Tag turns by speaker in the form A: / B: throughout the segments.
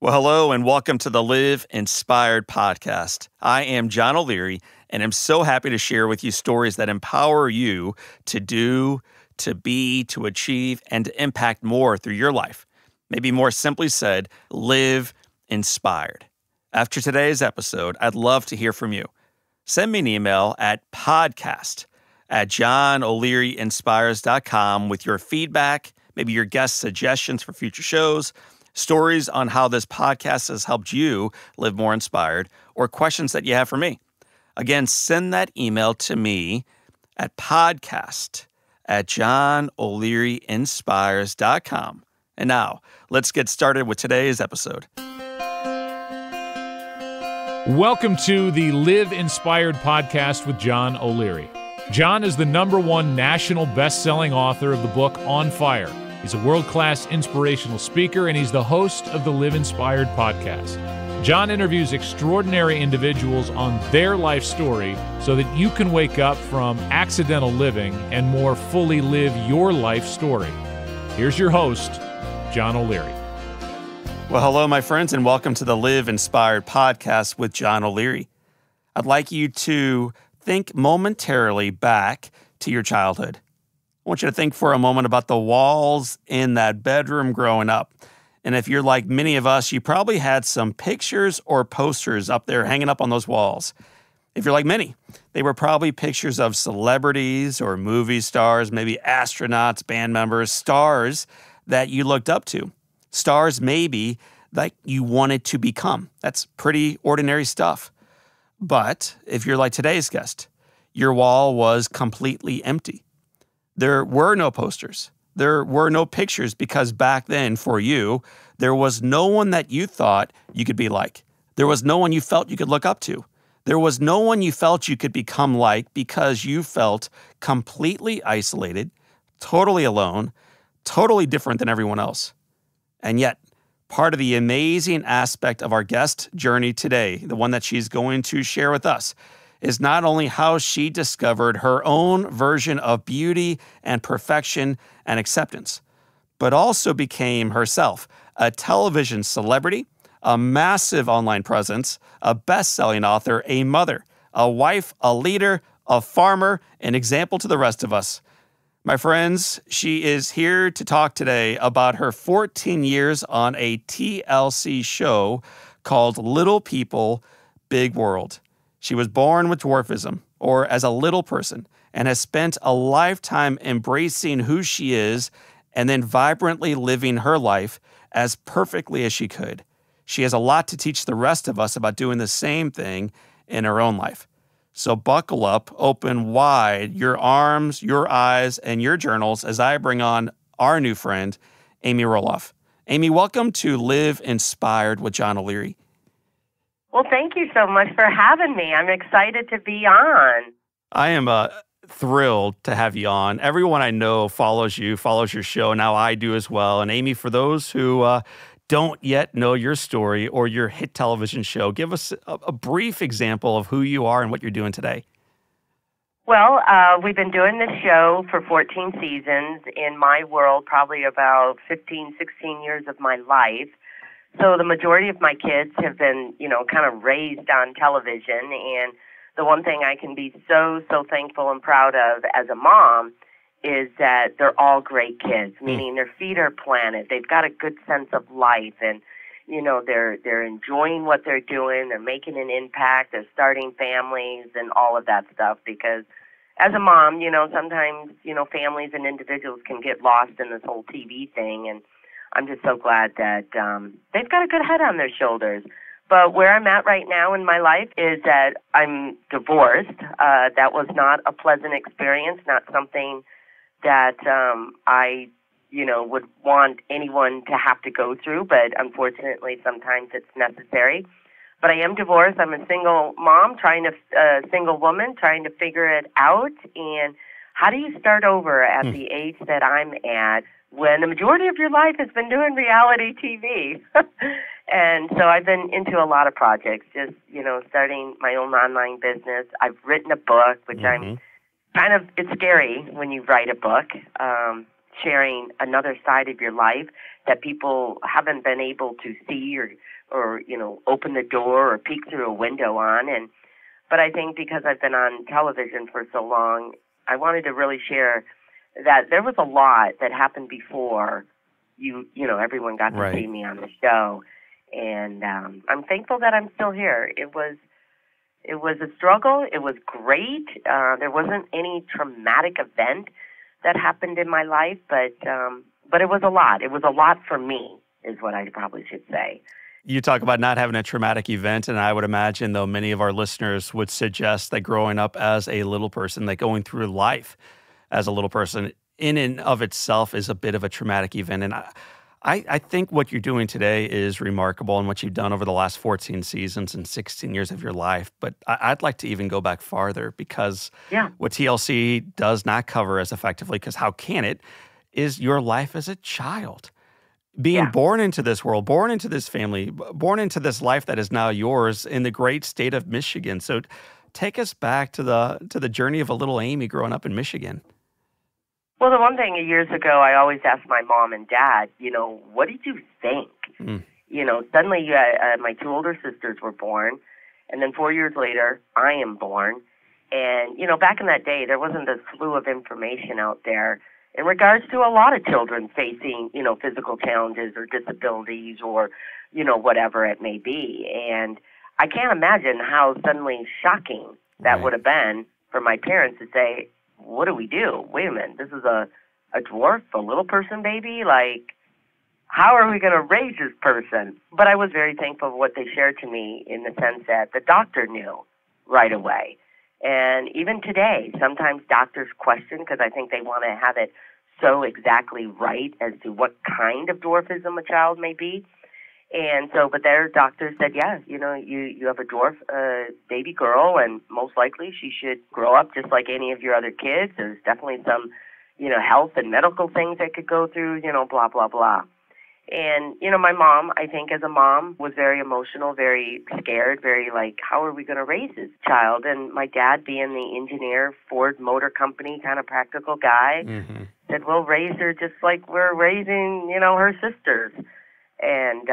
A: Well, hello and welcome to the Live Inspired podcast. I am John O'Leary, and I'm so happy to share with you stories that empower you to do, to be, to achieve, and to impact more through your life. Maybe more simply said, live inspired. After today's episode, I'd love to hear from you. Send me an email at podcast@johnolearyinspires.com with your feedback, maybe your guest suggestions for future shows, stories on how this podcast has helped you live more inspired, or questions that you have for me. Again, send that email to me at podcast@johnolearyinspires.com. And now, let's get started with today's episode.
B: Welcome to the Live Inspired podcast with John O'Leary. John is the #1 national best-selling author of the book On Fire. He's a world-class inspirational speaker, and he's the host of the Live Inspired podcast. John interviews extraordinary individuals on their life story so that you can wake up from accidental living and more fully live your life story. Here's your host, John O'Leary.
A: Well, hello, my friends, and welcome to the Live Inspired podcast with John O'Leary. I'd like you to think momentarily back to your childhood. I want you to think for a moment about the walls in that bedroom growing up. And if you're like many of us, you probably had some pictures or posters up there hanging up on those walls. If you're like many, they were probably pictures of celebrities or movie stars, maybe astronauts, band members, stars that you looked up to. Stars maybe that you wanted to become. That's pretty ordinary stuff. But if you're like today's guest, your wall was completely empty. There were no posters. There were no pictures because back then, for you, there was no one that you thought you could be like. There was no one you felt you could look up to. There was no one you felt you could become like because you felt completely isolated, totally alone, totally different than everyone else. And yet, part of the amazing aspect of our guest journey today, the one that she's going to share with us, is not only how she discovered her own version of beauty and perfection and acceptance, but also became herself a television celebrity, a massive online presence, a best-selling author, a mother, a wife, a leader, a farmer, an example to the rest of us. My friends, she is here to talk today about her 14 years on a TLC show called Little People, Big World. She was born with dwarfism, or as a little person, and has spent a lifetime embracing who she is and then vibrantly living her life as perfectly as she could. She has a lot to teach the rest of us about doing the same thing in her own life. So buckle up, open wide your arms, your eyes, and your journals as I bring on our new friend, Amy Roloff. Amy, welcome to Live Inspired with John O'Leary.
C: Well, thank you so much for having me. I'm excited to be on.
A: I am thrilled to have you on. Everyone I know follows you, follows your show. Now I do as well. And Amy, for those who don't yet know your story or your hit television show, give us a brief example of who you are and what you're doing today.
C: Well, we've been doing this show for 14 seasons. In my world, probably about 15, 16 years of my life. So the majority of my kids have been, kind of raised on television. And the one thing I can be so thankful and proud of as a mom is that they're all great kids, meaning their feet are planted. They've got a good sense of life, and, they're enjoying what they're doing. They're making an impact. They're starting families and all of that stuff because as a mom, sometimes, families and individuals can get lost in this whole TV thing, and I'm just so glad that they've got a good head on their shoulders. But where I'm at right now in my life is that I'm divorced. That was not a pleasant experience, not something that I, would want anyone to have to go through. But unfortunately, sometimes it's necessary. But I am divorced. I'm a single mom, single woman, trying to figure it out. And how do you start over at the age that I'm at when the majority of your life has been doing reality TV? And so I've been into a lot of projects, just, starting my own online business. I've written a book, which I'm it's scary when you write a book. sharing another side of your life that people haven't been able to see or open the door or peek through a window on. But I think because I've been on television for so long, I wanted to really share that there was a lot that happened before everyone got to see me on the show. And I'm thankful that I'm still here. It was a struggle. It was great. There wasn't any traumatic event that happened in my life, but it was a lot. It was a lot for me, is what I probably should say.
A: You talk about not having a traumatic event, and I would imagine, though, many of our listeners would suggest that growing up as a little person, that going through life as a little person in and of itself is a bit of a traumatic event. And I think what you're doing today is remarkable and what you've done over the last 14 seasons and 16 years of your life. But I'd like to even go back farther because what TLC does not cover as effectively, because how can it, is your life as a child. Being born into this world, born into this family, born into this life that is now yours in the great state of Michigan. So take us back to the journey of a little Amy growing up in Michigan.
C: Well, the one thing years ago, I always asked my mom and dad, what did you think? Suddenly my two older sisters were born, and then 4 years later, I am born. And, back in that day, there wasn't a slew of information out there in regards to a lot of children facing, physical challenges or disabilities or, whatever it may be. And I can't imagine how suddenly shocking that would have been for my parents to say, what do we do? Wait a minute, this is a dwarf, a little person baby? Like, how are we going to raise this person? But I was very thankful for what they shared to me in the sense that the doctor knew right away. And even today, sometimes doctors question because I think they want to have it so exactly right as to what kind of dwarfism a child may be. And so, but their doctor said, you have a dwarf baby girl, and most likely she should grow up just like any of your other kids. There's definitely some, health and medical things that could go through, blah, blah, blah. And, my mom, I think as a mom, was very emotional, very scared, very like, how are we going to raise this child? And my dad, being the engineer, Ford Motor Company kind of practical guy, said, we'll raise her just like we're raising, her sisters. And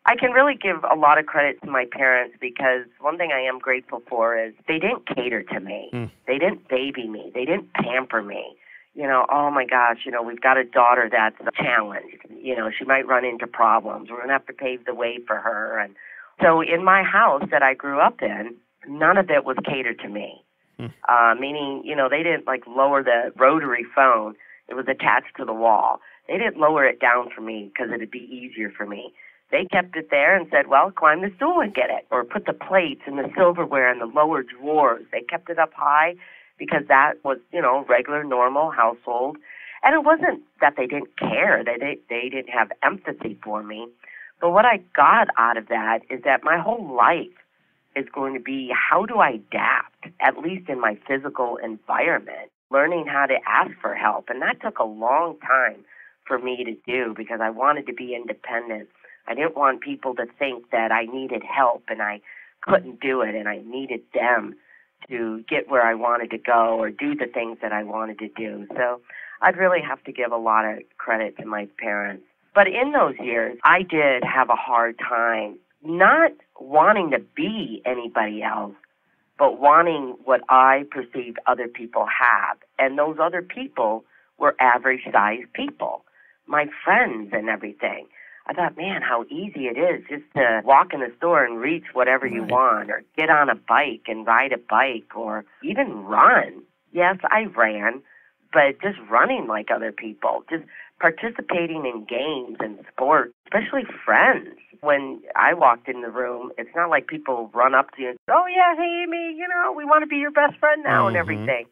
C: I can really give a lot of credit to my parents because one thing I am grateful for is they didn't cater to me. They didn't baby me. They didn't pamper me. Oh my gosh, we've got a daughter that's challenged. She might run into problems. We're going to have to pave the way for her. And so in my house that I grew up in, none of it was catered to me. Meaning, they didn't like lower the rotary phone. It was attached to the wall. They didn't lower it down for me because it would be easier for me. They kept it there and said, well, climb the stool and get it. Or put the plates and the silverware in the lower drawers. They kept it up high because that was, regular, normal household. And it wasn't that they didn't care. They didn't have empathy for me. But what I got out of that is that my whole life is going to be how do I adapt, at least in my physical environment, learning how to ask for help. And that took a long time for me to do because I wanted to be independent. I didn't want people to think that I needed help and I couldn't do it and I needed them to get where I wanted to go or do the things that I wanted to do. So I'd really have to give a lot of credit to my parents. But in those years, I did have a hard time not wanting to be anybody else, but wanting what I perceived other people have. And those other people were average-sized people, my friends and everything. I thought, man, how easy it is just to walk in the store and reach whatever you want, or get on a bike and ride a bike, or even run. Yes, I ran, but just running like other people, just participating in games and sports, especially friends. When I walked in the room, it's not like people run up to you and say, oh, yeah, hey, Amy, we want to be your best friend now and everything.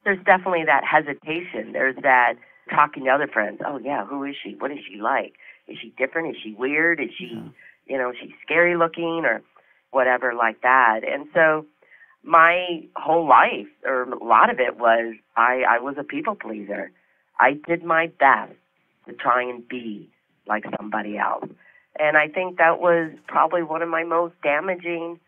C: There's definitely that hesitation. There's that talking to other friends. Oh, yeah, who is she? What is she like? Is she different? Is she weird? Is she, she's scary looking or whatever like that? And so my whole life, or a lot of it was, I was a people pleaser. I did my best to try and be like somebody else. And I think that was probably one of my most damaging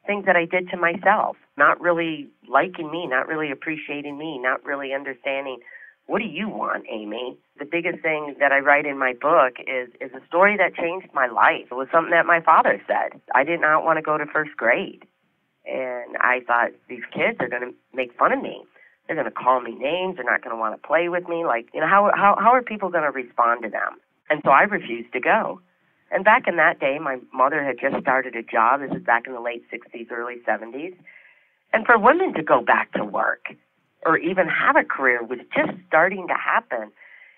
C: things that I did to myself. Not really liking me, not really appreciating me, not really understanding what do you want, Amy? The biggest thing that I write in my book is a story that changed my life. It was something that my father said. I did not want to go to first grade. And I thought, these kids are going to make fun of me. They're going to call me names. They're not going to want to play with me. Like, how are people going to respond to them? And so I refused to go. And back in that day, my mother had just started a job. This is back in the late 60s, early 70s. And for women to go back to work or even have a career was just starting to happen.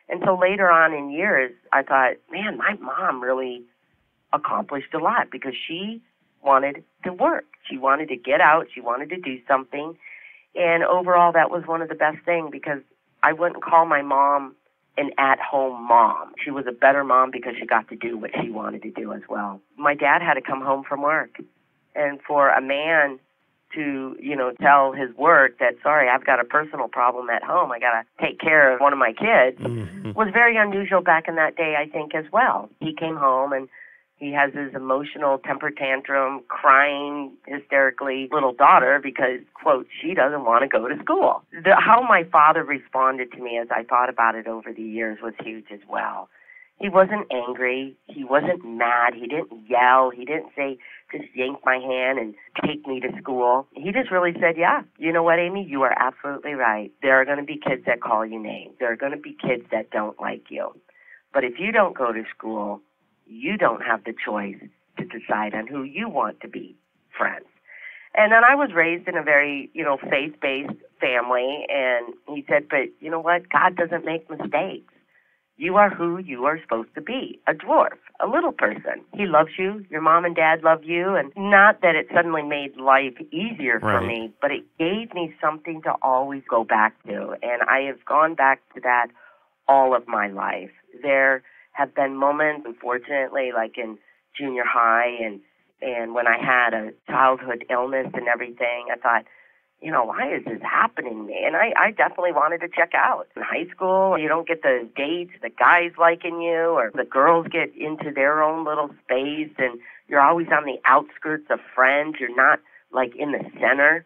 C: And so later on in years, I thought, man, my mom really accomplished a lot because she wanted to work. She wanted to get out. She wanted to do something. And overall, that was one of the best things because I wouldn't call my mom an at-home mom. She was a better mom because she got to do what she wanted to do as well. My dad had to come home from work. And for a man to, tell his work that, sorry, I've got a personal problem at home, I got to take care of one of my kids, was very unusual back in that day, I think, as well. He came home and he has his emotional temper tantrum, crying hysterically little daughter because, quote, she doesn't want to go to school. How my father responded to me as I thought about it over the years was huge as well. He wasn't angry. He wasn't mad. He didn't yell. He didn't say, just yank my hand and take me to school. He just really said, yeah, you know what, Amy, you are absolutely right. There are going to be kids that call you names. There are going to be kids that don't like you. But if you don't go to school, you don't have the choice to decide on who you want to be friends. And then I was raised in a very, faith-based family, and he said, but you know what? God doesn't make mistakes. You are who you are supposed to be, a dwarf, a little person. He loves you. Your mom and dad love you. And not that it suddenly made life easier for me, but it gave me something to always go back to. And I have gone back to that all of my life. There have been moments, unfortunately, like in junior high and when I had a childhood illness and everything, I thought, why is this happening to me? And I definitely wanted to check out. In high school, you don't get the dates, the guys liking you, or the girls get into their own little space, and you're always on the outskirts of friends. You're not, like, in the center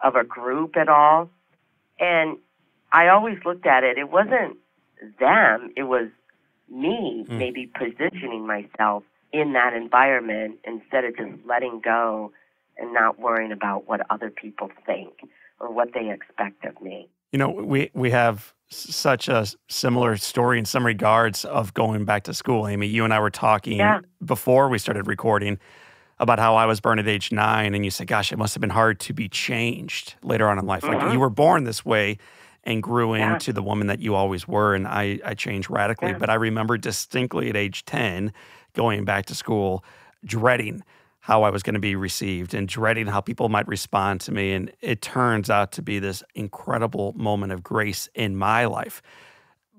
C: of a group at all. And I always looked at it. It wasn't them. It was me maybe positioning myself in that environment instead of just letting go and not worrying about what other people think or what they expect of me.
A: We have such a similar story in some regards of going back to school, Amy. You and I were talking before we started recording about how I was burned at age 9, and you said, gosh, it must have been hard to be changed later on in life. Like you were born this way and grew into the woman that you always were, and I changed radically. But I remember distinctly at age 10 going back to school, dreading how I was going to be received and dreading how people might respond to me. And it turns out to be this incredible moment of grace in my life.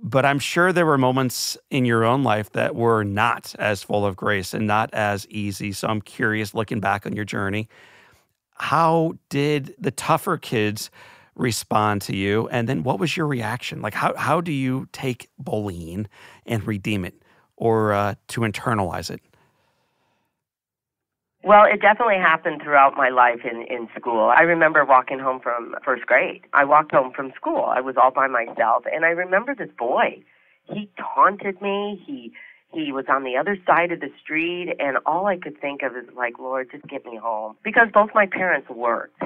A: But I'm sure there were moments in your own life that were not as full of grace and not as easy. So I'm curious, looking back on your journey, how did the tougher kids respond to you? And then what was your reaction? Like, how do you take bullying and redeem it or to internalize it?
C: Well, it definitely happened throughout my life in school. I remember walking home from first grade. I walked home from school. I was all by myself. And I remember this boy. He taunted me. He was on the other side of the street. And all I could think of is like, Lord, just get me home. Because both my parents worked.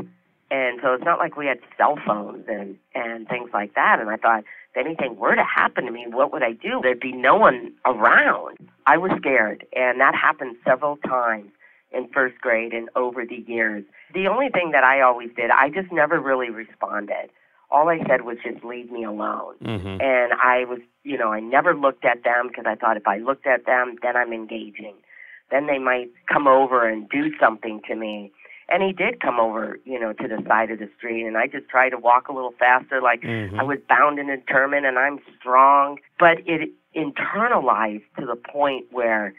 C: And so it's not like we had cell phones and things like that. And I thought, if anything were to happen to me, what would I do? There'd be no one around. I was scared. And that happened several times in first grade and over the years. The only thing that I always did, I just never really responded. All I said was just leave me alone. And I was, I never looked at them because I thought if I looked at them, then I'm engaging. Then they might come over and do something to me. And he did come over, to the side of the street, and I just tried to walk a little faster, like I was bound and determined and I'm strong. But it internalized to the point where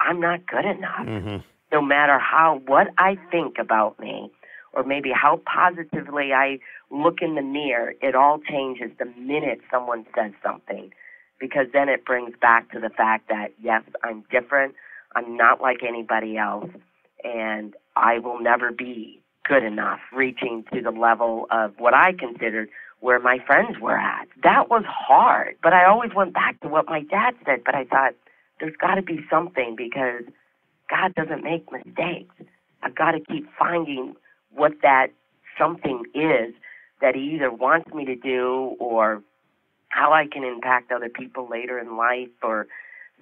C: I'm not good enough. No matter what I think about me, or maybe how positively I look in the mirror, it all changes the minute someone says something, because then it brings back to the fact that, yes, I'm different, I'm not like anybody else, and I will never be good enough, reaching to the level of what I considered where my friends were at. That was hard. But I always went back to what my dad said. But I thought, there's got to be something because God doesn't make mistakes. I've got to keep finding what that something is that he either wants me to do or how I can impact other people later in life or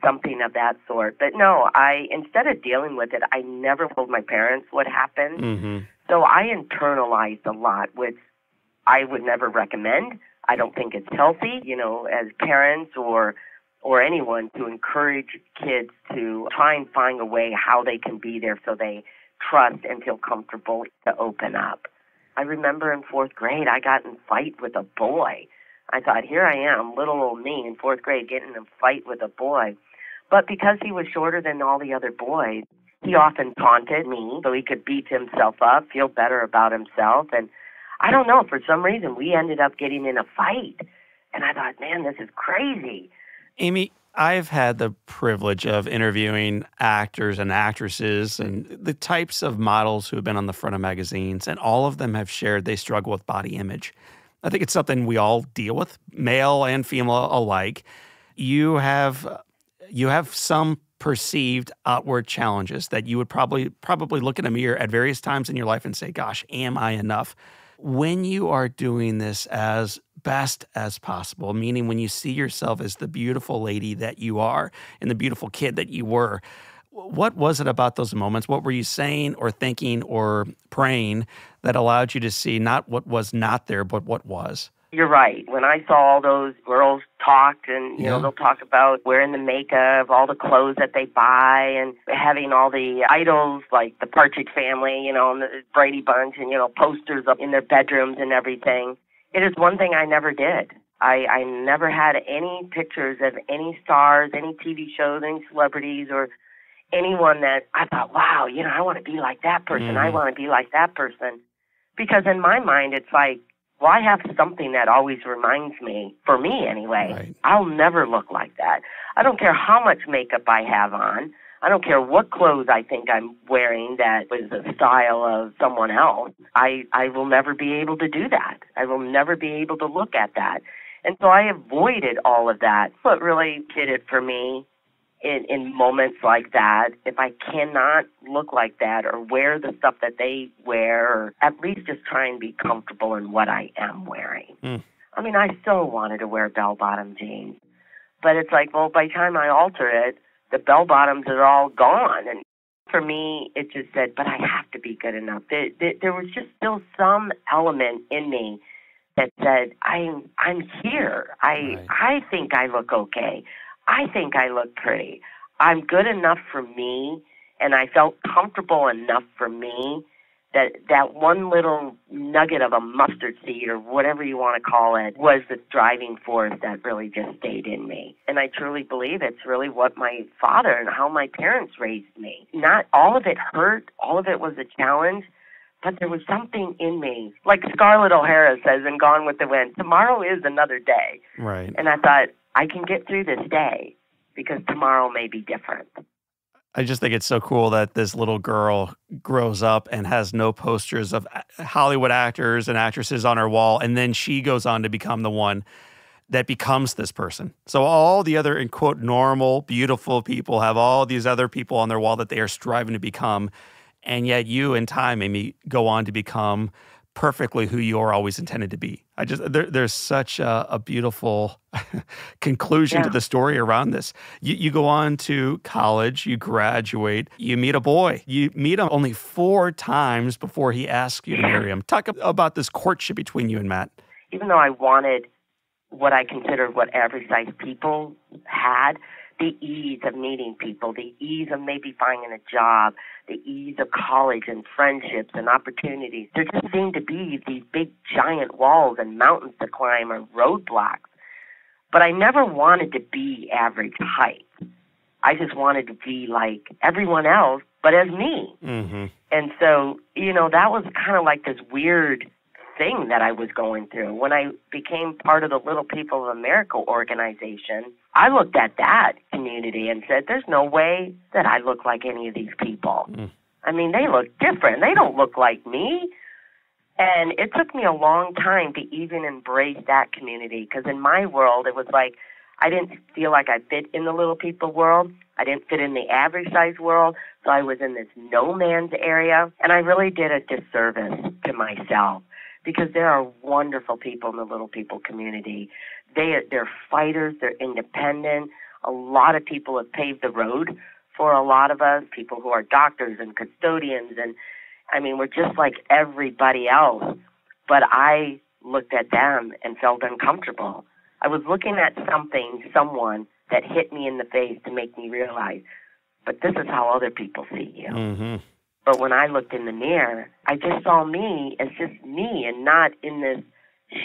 C: something of that sort. But no, instead of dealing with it, I never told my parents what happened.
A: Mm-hmm.
C: So I internalized a lot, which I would never recommend. I don't think it's healthy, as parents or anyone to encourage kids to try and find a way how they can be there so they trust and feel comfortable to open up. I remember in 4th grade, I got in a fight with a boy. I thought, here I am, little old me in 4th grade, getting in a fight with a boy. But because he was shorter than all the other boys, he often taunted me so he could beat himself up, feel better about himself. And I don't know, for some reason, we ended up getting in a fight. And I thought, man, this is crazy.
A: Amy, I've had the privilege of interviewing actors and actresses and the types of models who have been on the front of magazines, and all of them have shared they struggle with body image. I think it's something we all deal with, male and female alike. You have some perceived outward challenges that you would probably look in a mirror at various times in your life and say, gosh, am I enough? When you are doing this as best as possible, meaning when you see yourself as the beautiful lady that you are and the beautiful kid that you were, what was it about those moments? What were you saying or thinking or praying that allowed you to see not what was not there, but what was?
C: You're right. When I saw all those girls talk and, they'll talk about wearing the makeup, all the clothes that they buy and having all the idols like the Partridge Family, and the Brady Bunch and, posters up in their bedrooms and everything. It is one thing I never did. I never had any pictures of any stars, any TV shows, any celebrities or anyone that I thought, wow, I want to be like that person.
A: Mm-hmm.
C: I want to be like that person. Because in my mind, it's like, well, I have something that always reminds me, for me anyway,
A: right.
C: I'll never look like that. I don't care how much makeup I have on. I don't care what clothes I think I'm wearing that was the style of someone else. I will never be able to do that. I will never be able to look at that. And so I avoided all of that. What really did it for me in moments like that, if I cannot look like that or wear the stuff that they wear, or at least just try and be comfortable in what I am wearing. I mean, I still wanted to wear bell-bottom jeans. But it's like, well, by the time I alter it, the bell-bottoms are all gone. And for me, it just said, but I have to be good enough. There was just still some element in me that said, I'm here. I think I look okay. I think I look pretty. I'm good enough for me, and I felt comfortable enough for me that one little nugget of a mustard seed or whatever you want to call it was the driving force that really just stayed in me. And I truly believe it's really what my father and how my parents raised me. Not all of it hurt. All of it was a challenge. But there was something in me. Like Scarlett O'Hara says in Gone with the Wind, tomorrow is another day.
A: Right.
C: And I thought, I can get through this day because tomorrow may be different.
A: I just think it's so cool that this little girl grows up and has no posters of Hollywood actors and actresses on her wall, and then she goes on to become the one that becomes this person. So all the other, in quote, normal, beautiful people have all these other people on their wall that they are striving to become, and yet you, in time, Amy, go on to become perfectly who you are always intended to be. There's such a beautiful conclusion to the story around this. You go on to college, you graduate, you meet a boy. You meet him only 4 times before he asks you to marry him. Talk about this courtship between you and Matt.
C: Even though I wanted what I considered what average-sized people had, the ease of meeting people, the ease of maybe finding a job, the ease of college and friendships and opportunities. There just seemed to be these big giant walls and mountains to climb or roadblocks. But I never wanted to be average height. I just wanted to be like everyone else, but as me.
A: Mm-hmm.
C: And so, that was kind of like this weird thing that I was going through. When I became part of the Little People of America organization, I looked at that community and said, there's no way that I look like any of these people. I mean, they look different. They don't look like me. And it took me a long time to even embrace that community, because in my world, it was like I didn't feel like I fit in the little people world. I didn't fit in the average size world, so I was in this no man's area, and I really did a disservice to myself, because there are wonderful people in the little people community. They're fighters, they're independent. A lot of people have paved the road for a lot of us, people who are doctors and custodians, and I mean, we're just like everybody else. But I looked at them and felt uncomfortable. I was looking at someone that hit me in the face to make me realize, but this is how other people see you.
A: Mm-hmm.
C: But when I looked in the mirror, I just saw me as just me and not in this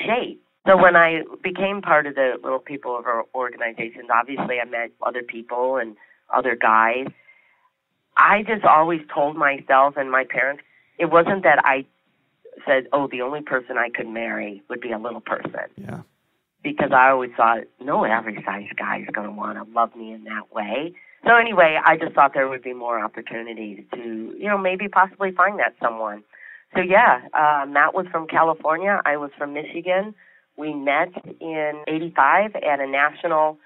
C: shape. So when I became part of the little people of our organizations, obviously I met other people and other guys. I just always told myself and my parents, it wasn't that I said, oh, the only person I could marry would be a little person.
A: Yeah.
C: Because I always thought, no average-sized guy is going to want to love me in that way. So anyway, I just thought there would be more opportunities to, maybe possibly find that someone. So yeah, Matt was from California. I was from Michigan. We met in '85 at a national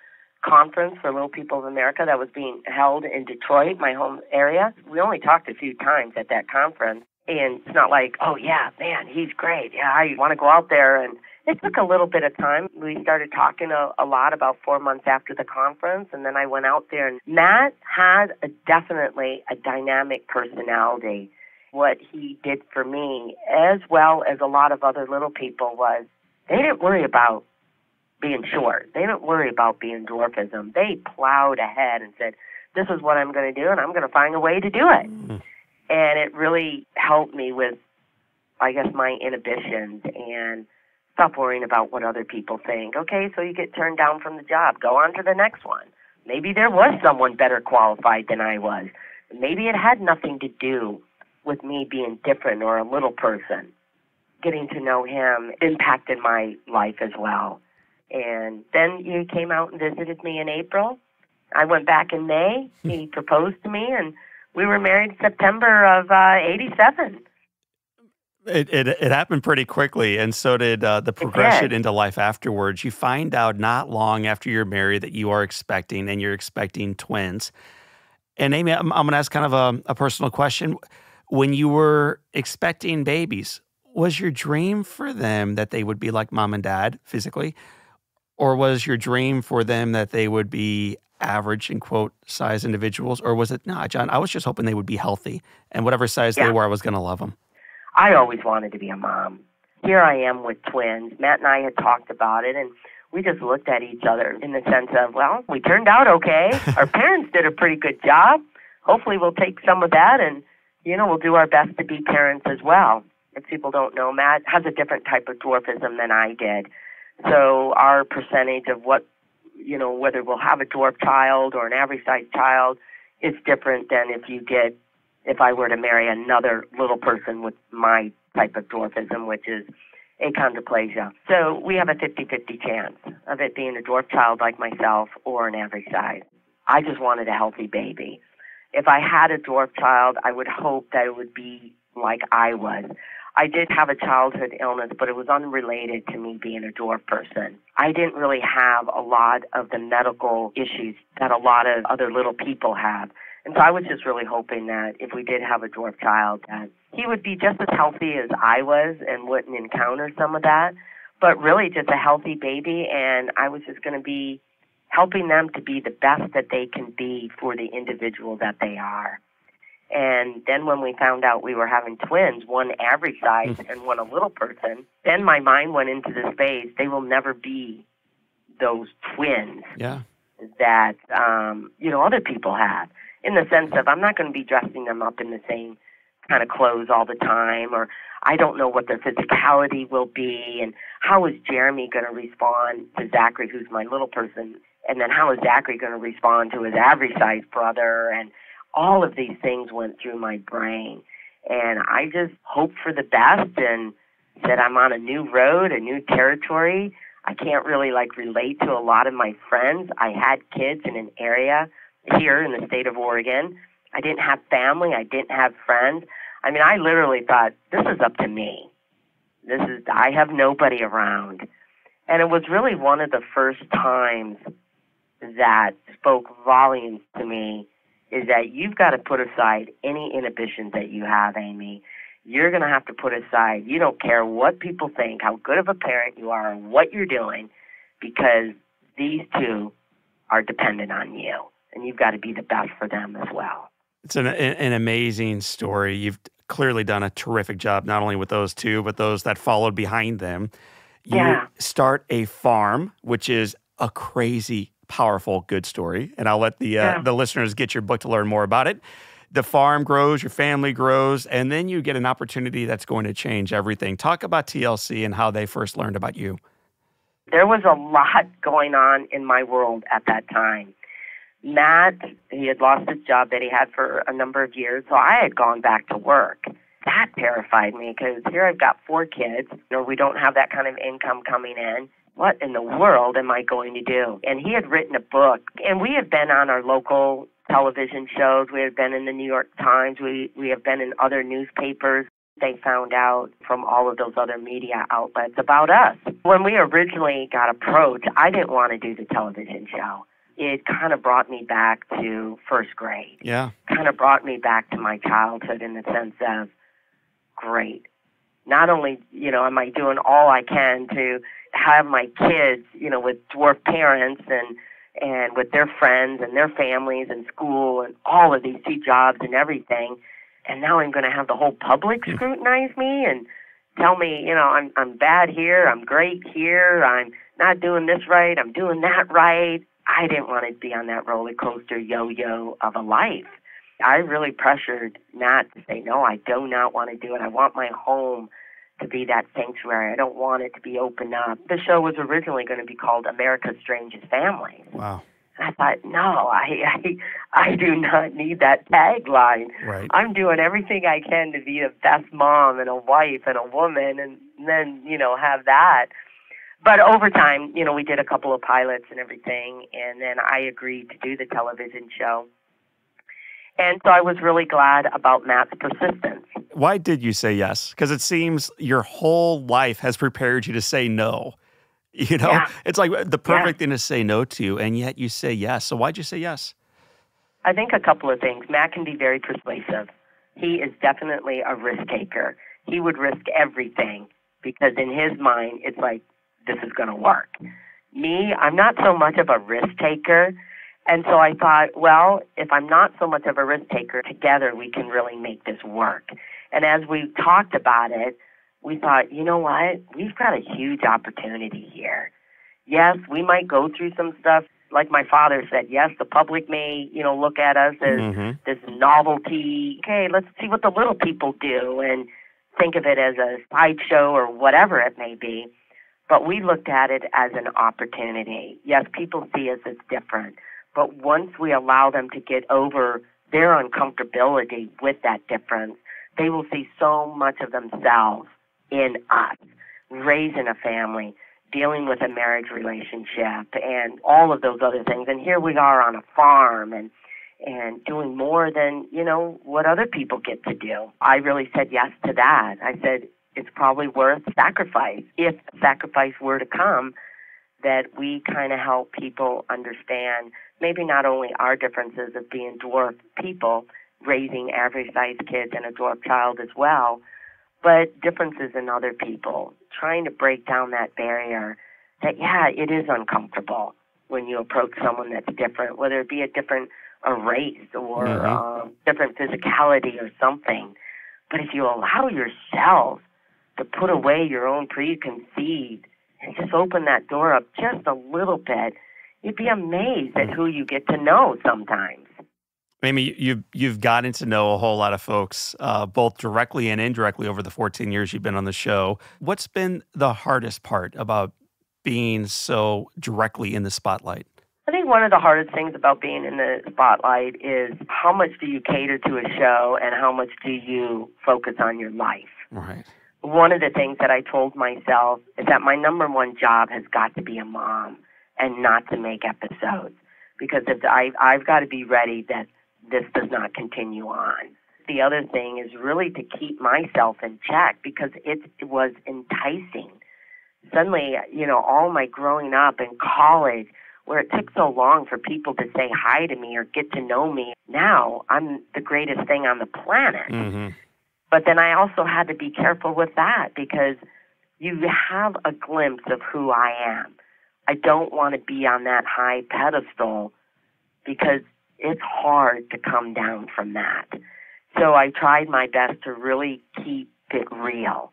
C: conference for Little People of America that was being held in Detroit, my home area. We only talked a few times at that conference. And it's not like, oh, yeah, man, he's great. Yeah, I want to go out there. And it took a little bit of time. We started talking a lot about 4 months after the conference, and then I went out there. And Matt had definitely a dynamic personality. What he did for me, as well as a lot of other little people, was they didn't worry about being short. They didn't worry about being dwarfism. They plowed ahead and said, this is what I'm going to do, and I'm going to find a way to do it. Mm-hmm. And it really helped me with, I guess, my inhibitions and stop worrying about what other people think. Okay, so you get turned down from the job. Go on to the next one. Maybe there was someone better qualified than I was. Maybe it had nothing to do with me being different or a little person. Getting to know him impacted my life as well. And then he came out and visited me in April. I went back in May. He proposed to me, and we were married September of '87.
A: It happened pretty quickly, and so did the progression into life afterwards. You find out not long after you're married that you are expecting, and you're expecting twins. And Amy, I'm going to ask kind of a personal question. When you were expecting babies, was your dream for them that they would be like mom and dad physically? Or was your dream for them that they would be average, in quote, size individuals? Or was it, no, John, I was just hoping they would be healthy, and whatever size they were, I was going to love them?
C: I always wanted to be a mom. Here I am with twins. Matt and I had talked about it, and we just looked at each other in the sense of, well, we turned out okay. Our parents did a pretty good job. Hopefully we'll take some of that, and, we'll do our best to be parents as well. If people don't know, Matt has a different type of dwarfism than I did. So our percentage of what, whether we'll have a dwarf child or an average-sized child is different than if I were to marry another little person with my type of dwarfism, which is achondroplasia. So we have a 50-50 chance of it being a dwarf child like myself or an average size. I just wanted a healthy baby. If I had a dwarf child, I would hope that it would be like I was. I did have a childhood illness, but it was unrelated to me being a dwarf person. I didn't really have a lot of the medical issues that a lot of other little people have. And so I was just really hoping that if we did have a dwarf child, that he would be just as healthy as I was and wouldn't encounter some of that, but really just a healthy baby, and I was just going to be helping them to be the best that they can be for the individual that they are. And then when we found out we were having twins, one average size and one a little person, then my mind went into the space. They will never be those twins that, other people have. In the sense of, I'm not going to be dressing them up in the same kind of clothes all the time, or I don't know what their physicality will be, and how is Jeremy going to respond to Zachary, who's my little person, and then how is Zachary going to respond to his average-sized brother, and all of these things went through my brain. And I just hoped for the best and said I'm on a new road, a new territory. I can't really, relate to a lot of my friends. I had kids in an area here in the state of Oregon. I didn't have family. I didn't have friends. I mean, I literally thought, this is up to me. I have nobody around. And it was really one of the first times that spoke volumes to me, is that you've got to put aside any inhibitions that you have, Amy. You're going to have to put aside, you don't care what people think, how good of a parent you are, or what you're doing, because these two are dependent on you, and you've got to be the best for them as well.
A: It's an amazing story. You've clearly done a terrific job, not only with those two, but those that followed behind them. You start a farm, which is a crazy, powerful, good story. And I'll let the listeners get your book to learn more about it. The farm grows, your family grows, and then you get an opportunity that's going to change everything. Talk about TLC and how they first learned about you.
C: There was a lot going on in my world at that time. Matt, he had lost his job that he had for a number of years, so I had gone back to work. That terrified me, because here I've got 4 kids. We don't have that kind of income coming in. What in the world am I going to do? And he had written a book, and we had been on our local television shows. We had been in the New York Times. We have been in other newspapers. They found out from all of those other media outlets about us. When we originally got approached, I didn't want to do the television show. It kind of brought me back to first grade.
A: Yeah.
C: Kind of brought me back to my childhood in the sense of, great. Not only, am I doing all I can to have my kids, with dwarf parents and with their friends and their families and school and all of these 2 jobs and everything, and now I'm going to have the whole public scrutinize me and tell me, I'm bad here, I'm great here, I'm not doing this right, I'm doing that right. I didn't want to be on that roller coaster yo-yo of a life. I really pressured Matt to say, no, I do not want to do it. I want my home to be that sanctuary. I don't want it to be opened up. The show was originally going to be called America's Strangest Families.
A: Wow.
C: And I thought, no, I do not need that tagline.
A: Right.
C: I'm doing everything I can to be the best mom and a wife and a woman, and then, have that. But over time, we did a couple of pilots and everything, and then I agreed to do the television show. And so I was really glad about Matt's persistence.
A: Why did you say yes? Because it seems your whole life has prepared you to say no. It's like the perfect thing to say no to, and yet you say yes. So why'd you say yes?
C: I think a couple of things. Matt can be very persuasive. He is definitely a risk taker. He would risk everything because in his mind, it's like, this is going to work. Me, I'm not so much of a risk taker. And so I thought, well, if I'm not so much of a risk taker, together we can really make this work. And as we talked about it, we thought, you know what? We've got a huge opportunity here. Yes, we might go through some stuff. Like my father said, yes, the public may, look at us as this novelty. Okay, let's see what the little people do and think of it as a sideshow or whatever it may be. But we looked at it as an opportunity. Yes, people see us as different. But once we allow them to get over their uncomfortability with that difference, they will see so much of themselves in us, raising a family, dealing with a marriage relationship, and all of those other things. And here we are on a farm and doing more than, what other people get to do. I really said yes to that. I said, it's probably worth sacrifice. If sacrifice were to come, that we kind of help people understand maybe not only our differences of being dwarf people, raising average-sized kids and a dwarf child as well, but differences in other people, trying to break down that barrier that, it is uncomfortable when you approach someone that's different, whether it be a different race or different physicality or something. But if you allow yourself to put away your own preconceived and just open that door up just a little bit, you'd be amazed at who you get to know sometimes.
A: Amy, you've gotten to know a whole lot of folks, both directly and indirectly over the 14 years you've been on the show. What's been the hardest part about being so directly in the spotlight?
C: I think one of the hardest things about being in the spotlight is how much do you cater to a show and how much do you focus on your life?
A: Right.
C: One of the things that I told myself is that my number one job has got to be a mom and not to make episodes, because if I've got to be ready that this does not continue on. The other thing is really to keep myself in check because it was enticing. Suddenly, all my growing up in college, where it took so long for people to say hi to me or get to know me, now I'm the greatest thing on the planet.
A: Mm-hmm.
C: But then I also had to be careful with that because you have a glimpse of who I am. I don't want to be on that high pedestal because it's hard to come down from that. So I tried my best to really keep it real,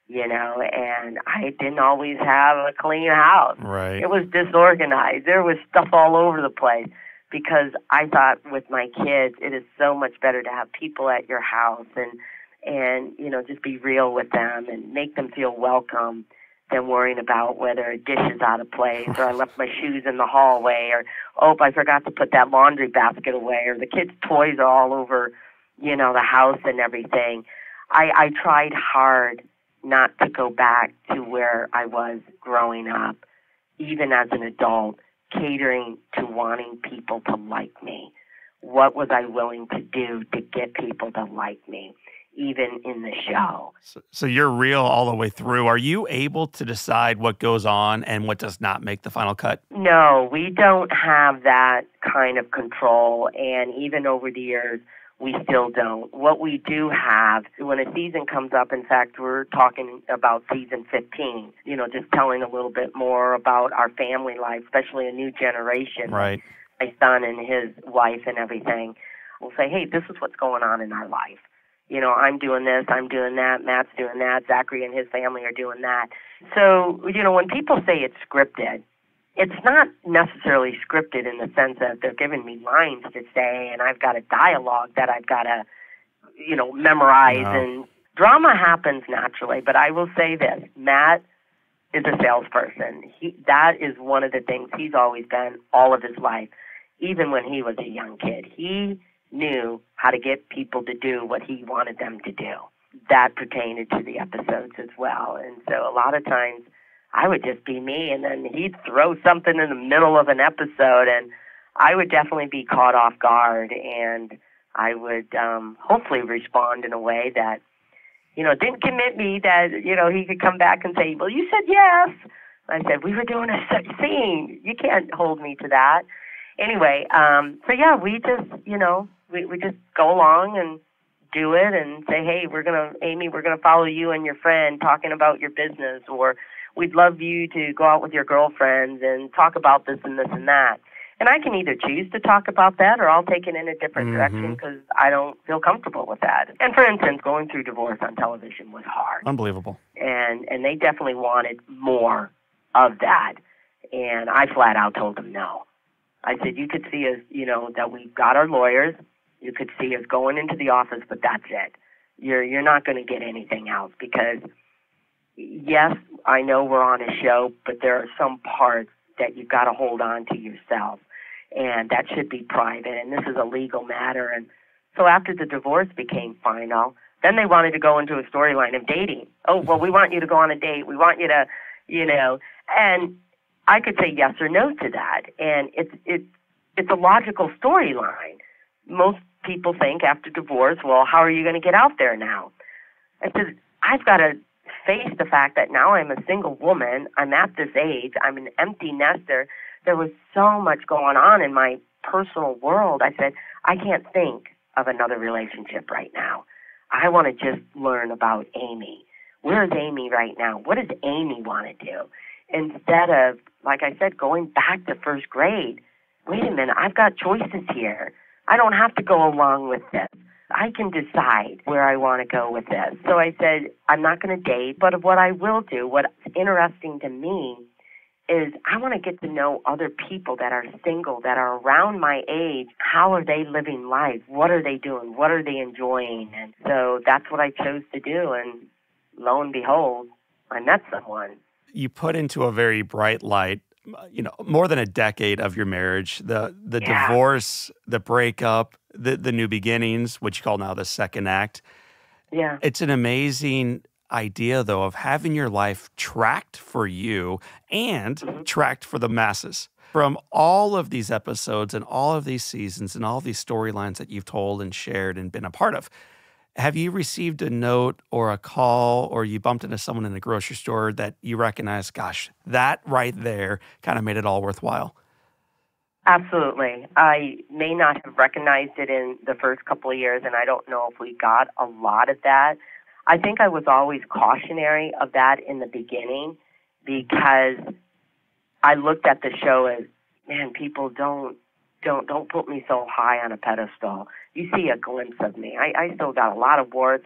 C: and I didn't always have a clean house.
A: Right.
C: It was disorganized. There was stuff all over the place because I thought with my kids, it is so much better to have people at your house and just be real with them and make them feel welcome than worrying about whether a dish is out of place or I left my shoes in the hallway or, I forgot to put that laundry basket away or the kids' toys are all over, the house and everything. I tried hard not to go back to where I was growing up, even as an adult, catering to wanting people to like me. What was I willing to do to get people to like me, even in the show?
A: So you're real all the way through. Are you able to decide what goes on and what does not make the final cut?
C: No, we don't have that kind of control, and even over the years, we still don't. What we do have, when a season comes up, in fact, we're talking about season 15, just telling a little bit more about our family life, especially a new generation.
A: Right.
C: My son and his wife and everything will say, hey, this is what's going on in our life. I'm doing this, I'm doing that, Matt's doing that, Zachary and his family are doing that. So, when people say it's scripted, it's not necessarily scripted in the sense that they're giving me lines to say and I've got a dialogue that I've got to, memorize. No. And drama happens naturally, but I will say this, Matt is a salesperson. That is one of the things he's always been all of his life, even when he was a young kid. He knew how to get people to do what he wanted them to do. That pertained to the episodes as well. And so a lot of times I would just be me, and then he'd throw something in the middle of an episode, and I would definitely be caught off guard, and I would hopefully respond in a way that, didn't commit me that, he could come back and say, well, you said yes. I said, we were doing a scene. You can't hold me to that. Anyway, so yeah, we just, we just go along and do it and say, hey, Amy, we're going to follow you and your friend talking about your business, or we'd love you to go out with your girlfriends and talk about this and this and that. And I can either choose to talk about that or I'll take it in a different direction because I don't feel comfortable with that. And for instance, going through divorce on television was hard.
A: Unbelievable.
C: And they definitely wanted more of that. And I flat out told them no. I said, you could see us, that we've got our lawyers. You could see us going into the office, but that's it. You're not going to get anything else because, yes, I know we're on a show, but there are some parts that you've got to hold on to yourself, and that should be private, and this is a legal matter. And so after the divorce became final, then they wanted to go into a storyline of dating. Oh, well, we want you to go on a date. We want you to, and I could say yes or no to that, and it's a logical storyline. Most people think after divorce, well, how are you going to get out there now? I said, I've got to face the fact that now I'm a single woman. I'm at this age. I'm an empty nester. There was so much going on in my personal world. I said, I can't think of another relationship right now. I want to just learn about Amy. Where is Amy right now? What does Amy want to do? Instead of, like I said, going back to first grade, wait a minute, I've got choices here. I don't have to go along with this. I can decide where I want to go with this. So I said, I'm not going to date, but what I will do, what's interesting to me, is I want to get to know other people that are single, that are around my age. How are they living life? What are they doing? What are they enjoying? And so that's what I chose to do. And lo and behold, I met someone.
A: You put into a very bright light, more than a decade of your marriage, the divorce, the breakup, the new beginnings, which you call now the second act.
C: Yeah.
A: It's an amazing idea, though, of having your life tracked for you and tracked for the masses. From all of these episodes and all of these seasons and all of these storylines that you've told and shared and been a part of, Have you received a note or a call or you bumped into someone in the grocery store that you recognize, gosh, that right there kind of made it all worthwhile?
C: Absolutely. I may not have recognized it in the first couple of years, and I don't know if we got a lot of that. I think I was always cautionary of that in the beginning because I looked at the show as, man, people don't put me so high on a pedestal. You see a glimpse of me. I still got a lot of warts.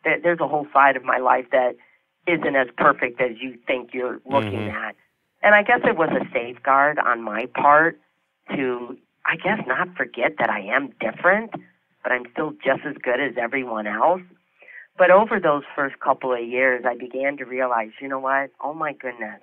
C: There's a whole side of my life that isn't as perfect as you think you're looking at. And I guess it was a safeguard on my part to, I guess, not forget that I am different, but I'm still just as good as everyone else. But over those first couple of years, I began to realize, you know what? Oh, my goodness.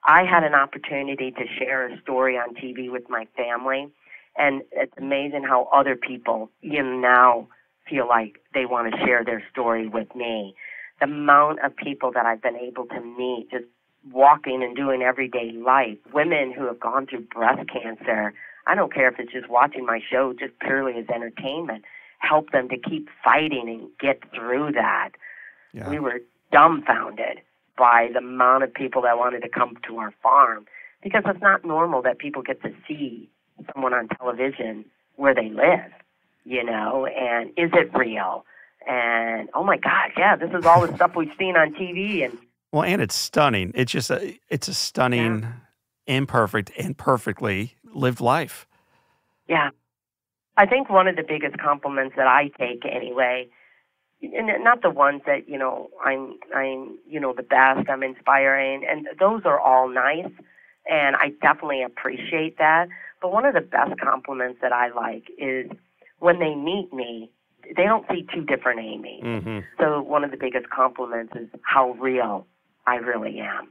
C: I had an opportunity to share a story on TV with my family, and it's amazing how other people, now feel like they want to share their story with me. The amount of people that I've been able to meet just walking and doing everyday life, women who have gone through breast cancer, I don't care if it's just watching my show just purely as entertainment, help them to keep fighting and get through that. Yeah. We were dumbfounded by the amount of people that wanted to come to our farm because it's not normal that people get to see someone on television where they live, and is it real? And, oh, my gosh, yeah, this is all the stuff we've seen on TV.
A: And it's stunning. It's just it's a stunning, imperfect, and perfectly lived life.
C: Yeah. I think one of the biggest compliments that I take anyway, and not the ones that, I'm the best, I'm inspiring, and those are all nice, and I definitely appreciate that. But one of the best compliments that I like is when they meet me, they don't see two different Amy's. Mm-hmm. So one of the biggest compliments is how real I really am.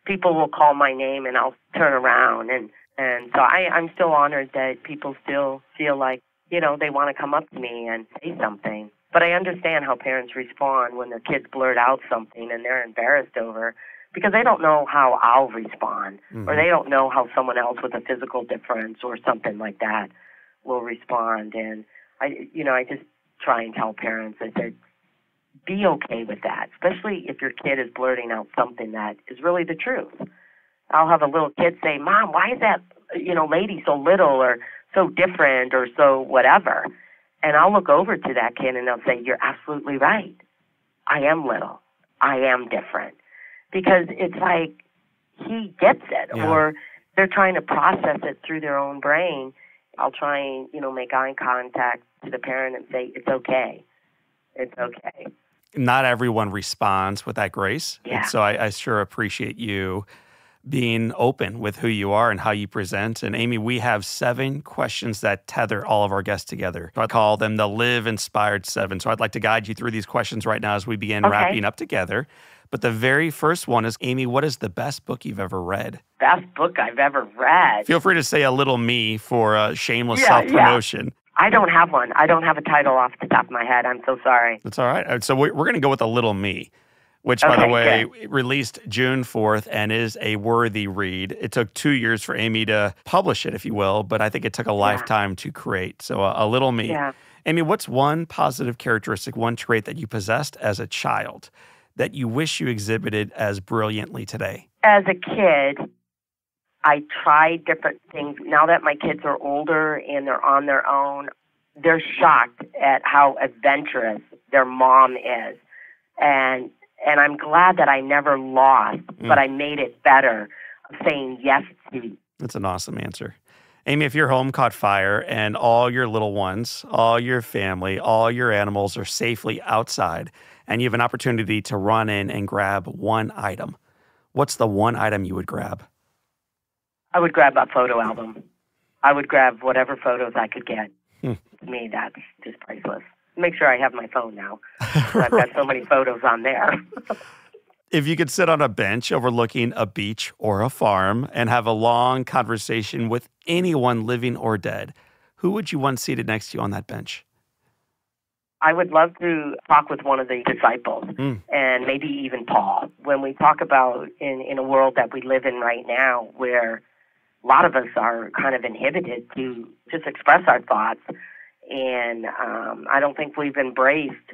C: People will call my name and I'll turn around, and so I'm still honored that people still feel like, they want to come up to me and say something. But I understand how parents respond when their kids blurt out something and they're embarrassed over, because they don't know how I'll respond, or they don't know how someone else with a physical difference or something like that will respond. And I just try and tell parents that be okay with that, especially if your kid is blurting out something that is really the truth. I'll have a little kid say, "Mom, why is that, lady so little or so different or so whatever?" And I'll look over to that kid and they'll say, "You're absolutely right. I am little. I am different." Because it's like he gets it, or they're trying to process it through their own brain. I'll try and, make eye contact to the parent and say, "It's okay. It's okay."
A: Not everyone responds with that grace.
C: Yeah.
A: And so I sure appreciate you being open with who you are and how you present. And Amy, we have 7 questions that tether all of our guests together. I call them the Live Inspired 7. So I'd like to guide you through these questions right now as we begin wrapping up together. But the very first one is, Amy, what is the best book you've ever read?
C: Best book I've ever read?
A: Feel free to say a little me for shameless self-promotion.
C: Yeah. I don't have one. I don't have a title off the top of my head. I'm so sorry.
A: That's all right. So we're going to go with a little me, which, by the way, released June 4th and is a worthy read. It took 2 years for Amy to publish it, if you will, but I think it took a lifetime to create. So a little me. Yeah. Amy, what's one positive characteristic, one trait that you possessed as a child that you wish you exhibited as brilliantly today?
C: As a kid, I tried different things. Now that my kids are older and they're on their own, they're shocked at how adventurous their mom is. And I'm glad that I never lost, but I made it better, saying yes to.
A: That's an awesome answer. Amy, if your home caught fire and all your little ones, all your family, all your animals are safely outside, and you have an opportunity to run in and grab one item, what's the one item you would grab?
C: I would grab a photo album. I would grab whatever photos I could get. To me, that's just priceless. Make sure I have my phone now. I've got so many photos on there.
A: If you could sit on a bench overlooking a beach or a farm and have a long conversation with anyone living or dead, who would you want seated next to you on that bench?
C: I would love to talk with one of the disciples and maybe even Paul. When we talk about in a world that we live in right now where a lot of us are kind of inhibited to just express our thoughts, And I don't think we've embraced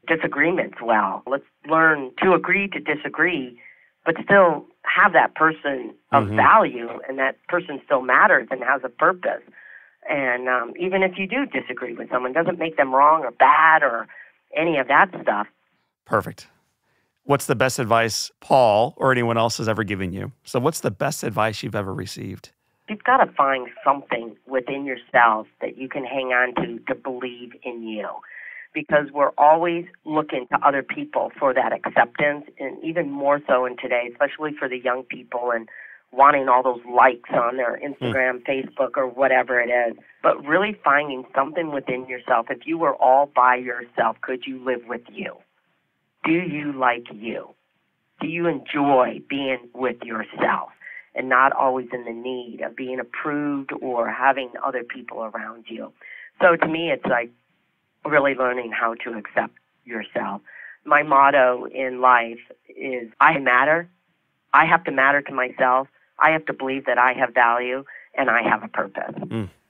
C: disagreements well. Let's learn to agree to disagree, but still have that person of value, and that person still matters and has a purpose. And even if you do disagree with someone, doesn't make them wrong or bad or any of that stuff.
A: Perfect. What's the best advice Paul or anyone else has ever given you? So what's the best advice you've ever received?
C: You've got to find something within yourself that you can hang on to believe in you. Because we're always looking to other people for that acceptance, and even more so in today, especially for the young people and wanting all those likes on their Instagram, Facebook, or whatever it is. But really finding something within yourself. If you were all by yourself, could you live with you? Do you like you? Do you enjoy being with yourself and not always in the need of being approved or having other people around you? So to me, it's like really learning how to accept yourself. My motto in life is I matter. I have to matter to myself. I have to believe that I have value and I have a purpose.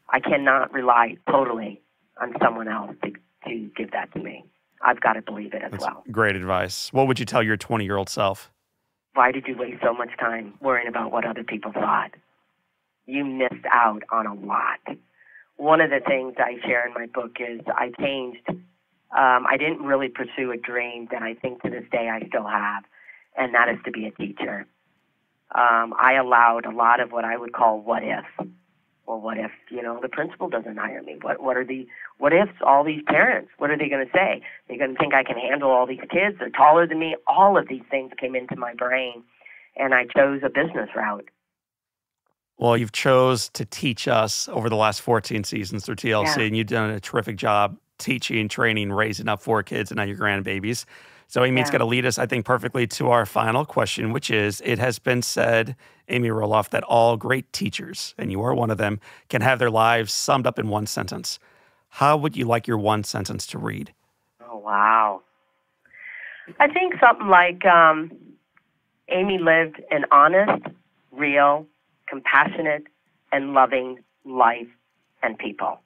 C: I cannot rely totally on someone else to give that to me. I've got to believe it as well.
A: Great advice. What would you tell your 20-year-old self?
C: Why did you waste so much time worrying about what other people thought? You missed out on a lot. One of the things I share in my book is I changed. I didn't really pursue a dream that I think to this day I still have, and that is to be a teacher. I allowed a lot of what I would call what if. Well, what if, the principal doesn't hire me? What ifs all these parents? What are they going to say? They're going to think I can handle all these kids. They're taller than me. All of these things came into my brain, and I chose a business route.
A: Well, you've chose to teach us over the last 14 seasons through TLC, and you've done a terrific job teaching, training, raising up 4 kids and now your grandbabies. So, Amy, it's going to lead us, I think, perfectly to our final question, which is, it has been said, Amy Roloff, that all great teachers, and you are one of them, can have their lives summed up in one sentence. How would you like your one sentence to read?
C: Oh, wow. I think something like Amy lived an honest, real, compassionate, and loving life and people.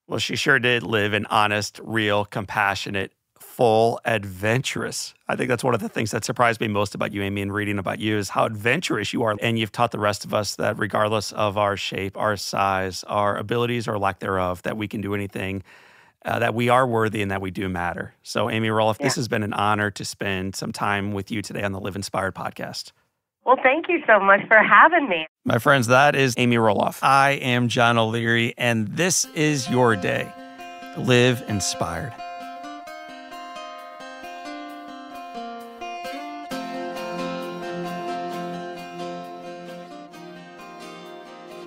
A: Well, she sure did live an honest, real, compassionate, full, adventurous. I think that's one of the things that surprised me most about you, Amy, in reading about you is how adventurous you are. And you've taught the rest of us that regardless of our shape, our size, our abilities or lack thereof, that we can do anything, that we are worthy and that we do matter. So, Amy Roloff, this has been an honor to spend some time with you today on the Live Inspired podcast.
C: Well, thank you so much for having me.
A: My friends, that is Amy Roloff. I am John O'Leary, and this is your day. Live inspired.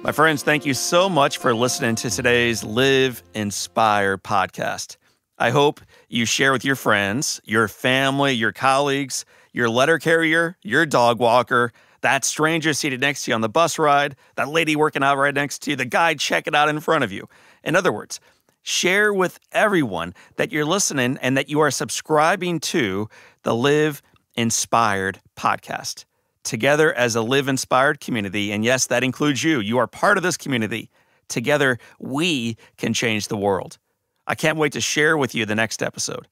A: My friends, thank you so much for listening to today's Live Inspired podcast. I hope you share with your friends, your family, your colleagues, your letter carrier, your dog walker, that stranger seated next to you on the bus ride, that lady working out right next to you, the guy checking out in front of you. In other words, share with everyone that you're listening and that you are subscribing to the Live Inspired podcast. Together as a Live Inspired community, and yes, that includes you. You are part of this community. Together, we can change the world. I can't wait to share with you the next episode.